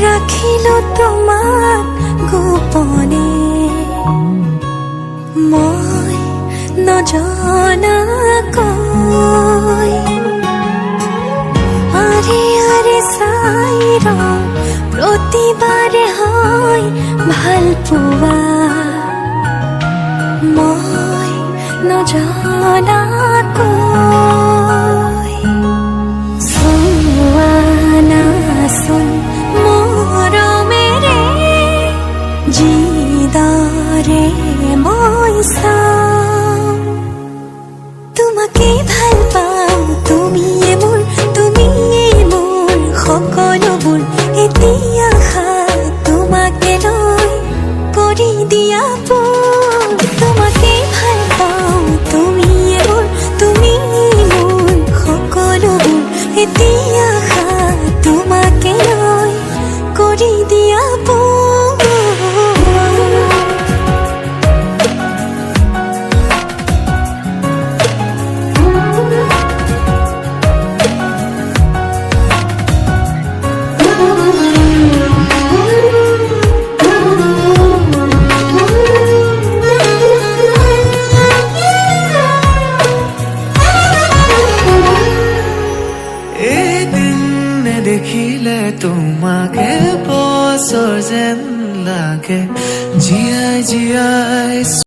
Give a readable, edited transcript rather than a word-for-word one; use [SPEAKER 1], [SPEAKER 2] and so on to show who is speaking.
[SPEAKER 1] ৰাখিলো তোমাক গোপনে মই নজনাকৈ আৰে আৰে চাই ৰওঁ প্ৰতিবাৰে হয় ভাল পোৱা মই নজনাকৈ চোৱা নাচোন মৰমেৰে যিদৰে মই চাওঁ তোমাকে ভাল পাওঁ তুমিয়ে মোৰ সকলোবোৰ এতিয়া তোমাকে লৈ কৰি দিয়া তোমাকে ভাল পাওঁ তুমিয়ে মোৰ সকলোবোৰ এতিয়া তোমাকে লৈ কৰি দিয়া
[SPEAKER 2] দেখিলে তোমাকে বছৰ যেন লাগে জীয়াই জীয়াই